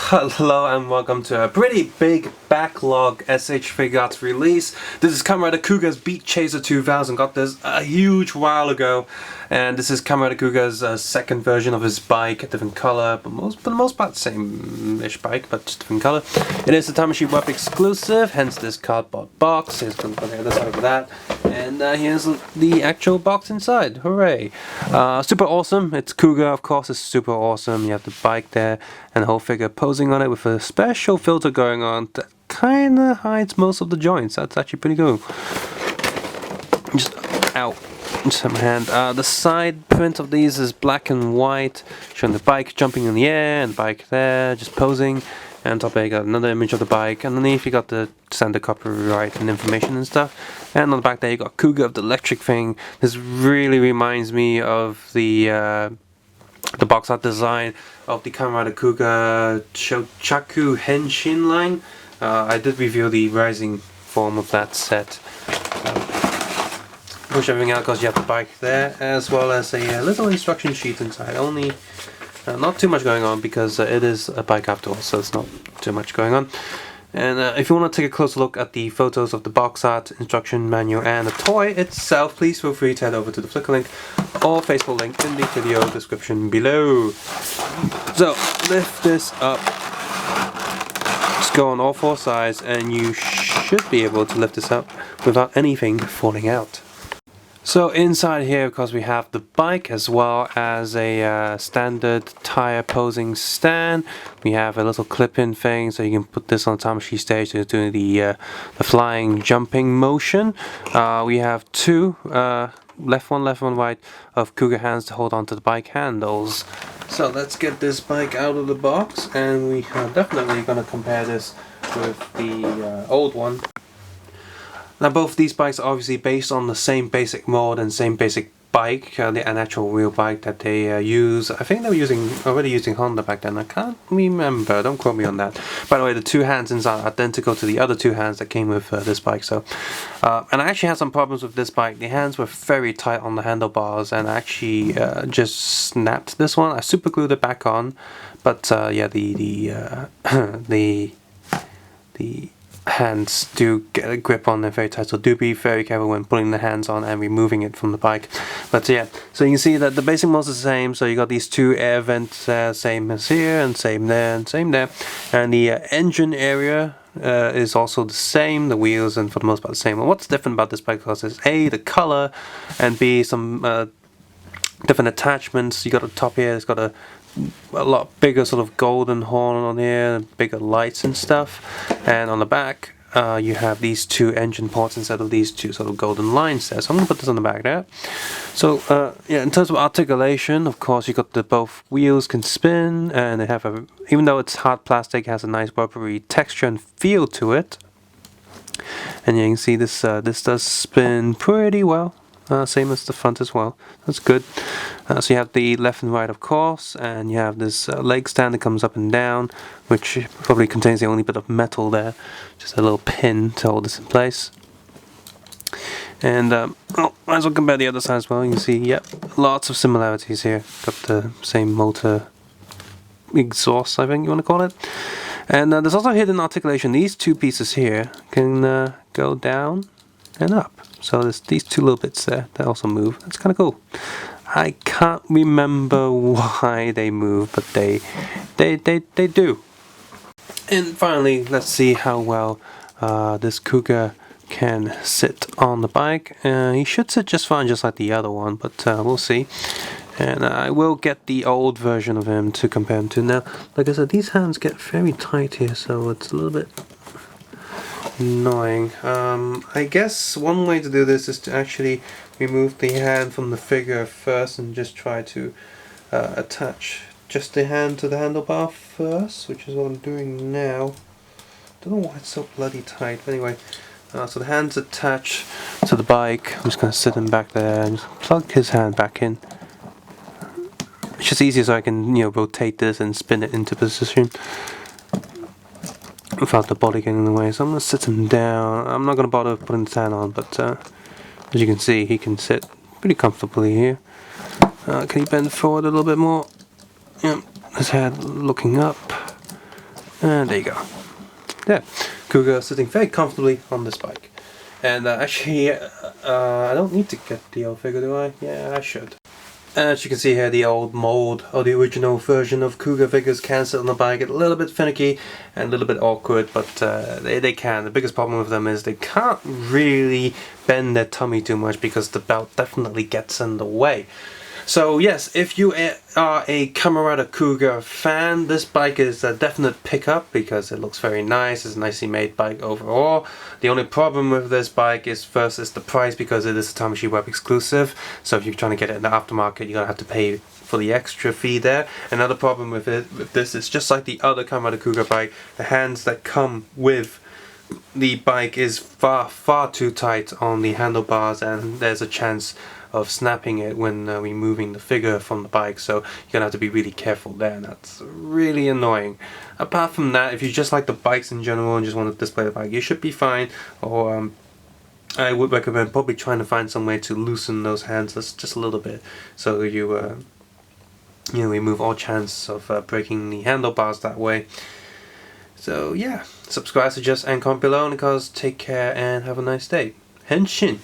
Hello and welcome to a pretty big backlog SH Figuarts release. This is Kamen Kuuga's BeatChaser 2000. Got this a huge while ago, and this is Kamen Kuuga's second version of his bike, a different color, but for the most part same-ish bike, but just different color. It is a Tamashii Web exclusive, hence this cardboard box. Here's the other side of that, and here's the actual box inside. Hooray! Super awesome. It's Kuuga, of course. It's super awesome. You have the bike there and the whole figure posing on it with a special filter going on that kinda hides most of the joints. That's actually pretty cool. Just have my hand. The side print of these is black and white, showing the bike jumping in the air and the bike there, just posing. And on top there you got another image of the bike. Underneath you got the standard copyright and information and stuff. And on the back there you got Kuuga of the electric thing. This really reminds me of the box art design of the Kamen Kuuga Shochaku Henshin line. I did review the rising form of that set. Push everything out because you have the bike there, as well as a little instruction sheet inside. Only not too much going on because it is a bike after all, so it's not too much going on. And if you want to take a closer look at the photos of the box art, instruction manual, and the toy itself, please feel free to head over to the Flickr link or Facebook link in the video description below. So, lift this up. Just go on all four sides and you should be able to lift this up without anything falling out. So inside here, of course, we have the bike as well as a standard tire posing stand. We have a little clip-in thing, so you can put this on the Tamashii stage to do the flying, jumping motion. We have two left one, right of Kuuga hands to hold on to the bike handles. So let's get this bike out of the box, and we are definitely going to compare this with the old one. Now both these bikes are obviously based on the same basic mold and same basic bike, an actual real bike that they use. I think they were already using Honda back then. I can't remember, don't quote me on that. By the way, the two hands inside are identical to the other two hands that came with this bike. So, and I actually had some problems with this bike. The hands were very tight on the handlebars, and I actually just snapped this one. I super glued it back on, but yeah, the hands do get a grip on there very tight, so do be very careful when pulling the hands on and removing it from the bike. But yeah, so you can see that the basic model is the same, so you got these two air vents, same as here, and same there, and same there. And the engine area is also the same, the wheels, and for the most part the same. And what's different about this bike, of course, is A, the color, and B, some different attachments. You got a top here, it's got a lot bigger sort of golden horn on here, bigger lights and stuff, and on the back you have these two engine ports instead of these two sort of golden lines there. So I'm going to put this on the back there. So yeah, in terms of articulation, of course you got both wheels can spin, and they have even though it's hard plastic, it has a nice rubbery texture and feel to it. And you can see this does spin pretty well. Same as the front as well. That's good. So you have the left and right, of course, and you have this leg stand that comes up and down, which probably contains the only bit of metal there. Just a little pin to hold this in place. And might as well compare the other side as well. You can see, yep, lots of similarities here. Got the same motor exhaust, I think you want to call it. And there's also hidden articulation. These two pieces here can go down and up. So there's these two little bits there that also move. That's kind of cool. I can't remember why they move, but they do. And finally, let's see how well this Kuuga can sit on the bike. He should sit just fine, just like the other one, but we'll see. And I will get the old version of him to compare him to. Now, like I said, these hands get very tight here, so it's a little bit annoying. I guess one way to do this is to actually remove the hand from the figure first and just try to attach just the hand to the handlebar first, which is what I'm doing now. Don't know why it's so bloody tight, but anyway. So the hand's attached to the bike. I'm just going to sit him back there and just plug his hand back in. It's just easier so I can, rotate this and spin it into position without the body getting in the way. So I'm going to sit him down. I'm not going to bother putting the hand on, but as you can see, he can sit pretty comfortably here. Can he bend forward a little bit more? Yep, his head looking up. And there you go. Yeah, Kuuga sitting very comfortably on this bike. And actually, I don't need to get the old figure, do I? Yeah, I should. As you can see here, the old mold or the original version of Kuuga figures can sit on the bike. It's a little bit finicky and a little bit awkward, but they can. The biggest problem with them is they can't really bend their tummy too much because the belt definitely gets in the way. So yes, if you are a Kamen Kuuga fan, this bike is a definite pickup because it looks very nice. It's a nicely made bike overall. The only problem with this bike is first is the price because it is a Tamashii Web exclusive. So if you're trying to get it in the aftermarket, you're gonna have to pay for the extra fee there. Another problem with this is just like the other Kamen Kuuga bike, the hands that come with the bike is far too tight on the handlebars, and there's a chance of snapping it when removing the figure from the bike, so you're gonna have to be really careful there, and that's really annoying. Apart from that, if you just like the bikes in general and just want to display the bike, you should be fine. Or I would recommend probably trying to find some way to loosen those hands just a little bit, so you remove all chance of breaking the handlebars that way. So yeah, subscribe, suggest, and comment below, and guys, take care and have a nice day. Henshin!